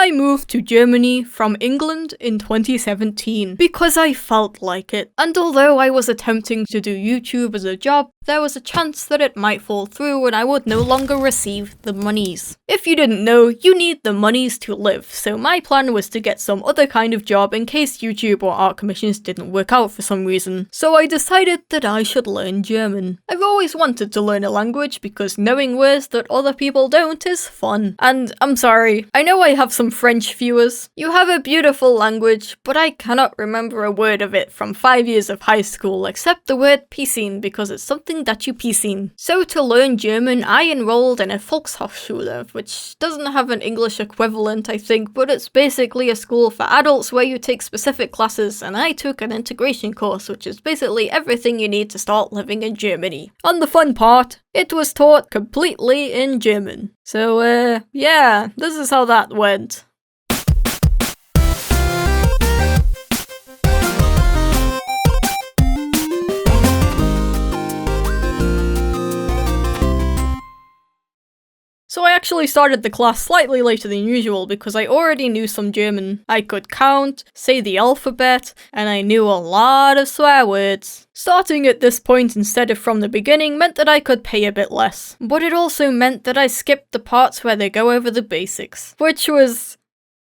I moved to Germany from England in 2017 because I felt like it. And although I was attempting to do YouTube as a job, there was a chance that it might fall through and I would no longer receive the monies. If you didn't know, you need the monies to live, so my plan was to get some other kind of job in case YouTube or art commissions didn't work out for some reason. So I decided that I should learn German. I've always wanted to learn a language because knowing words that other people don't is fun. And I'm sorry, I know I have some French viewers. You have a beautiful language, but I cannot remember a word of it from 5 years of high school except the word Piscine because it's something that you piscine. So to learn German, I enrolled in a Volkshochschule, which doesn't have an English equivalent, I think, but it's basically a school for adults where you take specific classes, and I took an integration course, which is basically everything you need to start living in Germany. And the fun part, it was taught completely in German. So, yeah, this is how that went. So I actually started the class slightly later than usual because I already knew some German. I could count, say the alphabet, and I knew a lot of swear words. Starting at this point instead of from the beginning meant that I could pay a bit less. But it also meant that I skipped the parts where they go over the basics, which was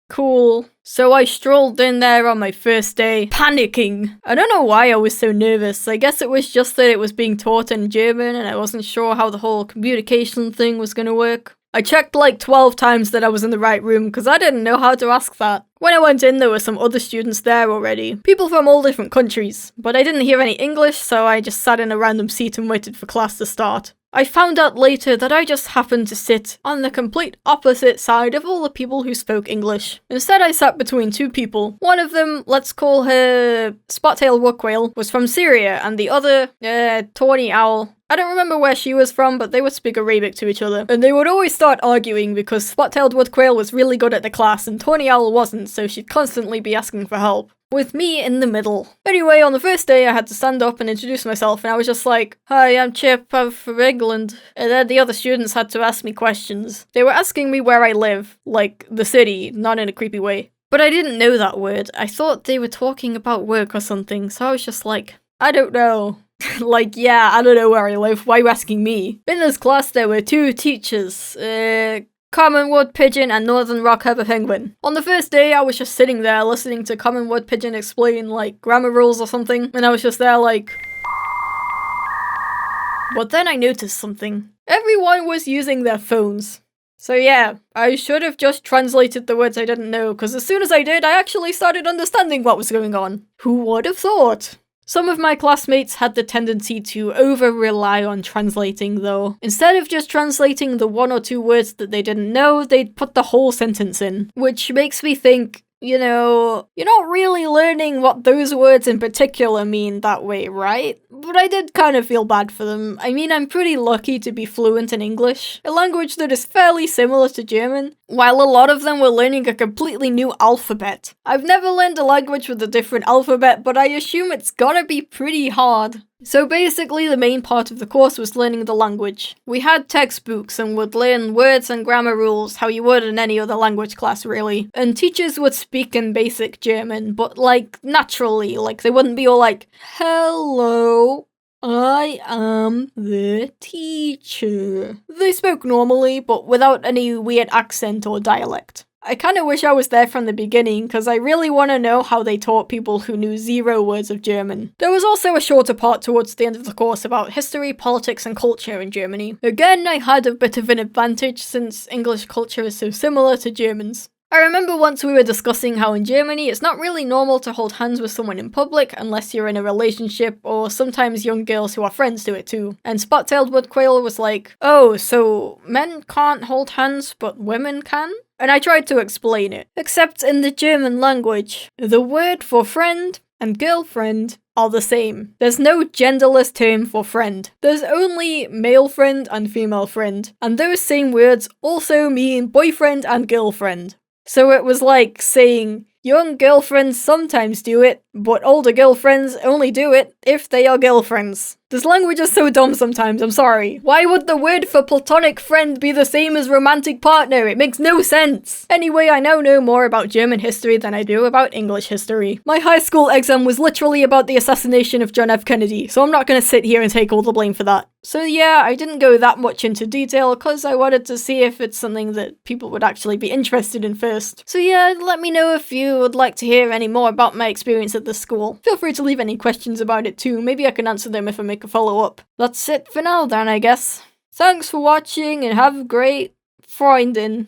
cool. So I strolled in there on my first day, panicking. I don't know why I was so nervous. I guess it was just that it was being taught in German and I wasn't sure how the whole communication thing was gonna work. I checked like 12 times that I was in the right room because I didn't know how to ask that. When I went in, there were some other students there already. People from all different countries. But I didn't hear any English, so I just sat in a random seat and waited for class to start. I found out later that I just happened to sit on the complete opposite side of all the people who spoke English. Instead, I sat between two people. One of them, let's call her Spot-tailed Woodquail, was from Syria, and the other, Tawny Owl. I don't remember where she was from, but they would speak Arabic to each other. And they would always start arguing because Spot-tailed Woodquail was really good at the class and Tawny Owl wasn't, so she'd constantly be asking for help. With me in the middle. Anyway, on the first day I had to stand up and introduce myself and I was just like, "Hi, I'm Chip, I'm from England." And then the other students had to ask me questions. They were asking me where I live, like the city, not in a creepy way. But I didn't know that word. I thought they were talking about work or something, so I was just like, I don't know. Like, yeah, I don't know where I live, why are you asking me? In this class there were two teachers, Common Wood Pigeon and Northern Rock Herber Penguin. On the first day, I was just sitting there listening to Common Wood Pigeon explain, like, grammar rules or something, and I was just there like... But then I noticed something. Everyone was using their phones. So yeah, I should have just translated the words I didn't know, because as soon as I did, I actually started understanding what was going on. Who would have thought? Some of my classmates had the tendency to over-rely on translating though. Instead of just translating the one or two words that they didn't know, they'd put the whole sentence in. Which makes me think, you know, you're not really learning what those words in particular mean that way, right? But I did kind of feel bad for them. I mean, I'm pretty lucky to be fluent in English, a language that is fairly similar to German, while a lot of them were learning a completely new alphabet. I've never learned a language with a different alphabet, but I assume it's gotta be pretty hard. So basically the main part of the course was learning the language. We had textbooks and would learn words and grammar rules how you would in any other language class really. And teachers would speak in basic German, but like naturally, like they wouldn't be all like, "Hello, I am the teacher." They spoke normally, but without any weird accent or dialect. I kinda wish I was there from the beginning, because I really want to know how they taught people who knew 0 words of German. There was also a shorter part towards the end of the course about history, politics, and culture in Germany. Again, I had a bit of an advantage since English culture is so similar to German's. I remember once we were discussing how in Germany it's not really normal to hold hands with someone in public unless you're in a relationship, or sometimes young girls who are friends do it too. And Spot-tailed Woodquail was like, "Oh, so men can't hold hands but women can?" And I tried to explain it. Except in the German language, the word for friend and girlfriend are the same. There's no genderless term for friend. There's only male friend and female friend. And those same words also mean boyfriend and girlfriend. So it was like saying, Young girlfriends sometimes do it, but older girlfriends only do it if they are girlfriends. This language is so dumb sometimes, I'm sorry. Why would the word for platonic friend be the same as romantic partner? It makes no sense. Anyway, I now know more about German history than I do about English history. My high school exam was literally about the assassination of John F. Kennedy, so I'm not gonna sit here and take all the blame for that. So yeah, I didn't go that much into detail because I wanted to see if it's something that people would actually be interested in first. So yeah, let me know if you would like to hear any more about my experience at the school. Feel free to leave any questions about it too, maybe I can answer them if I make a follow-up. That's it for now then, I guess. Thanks for watching and have a great Freundin.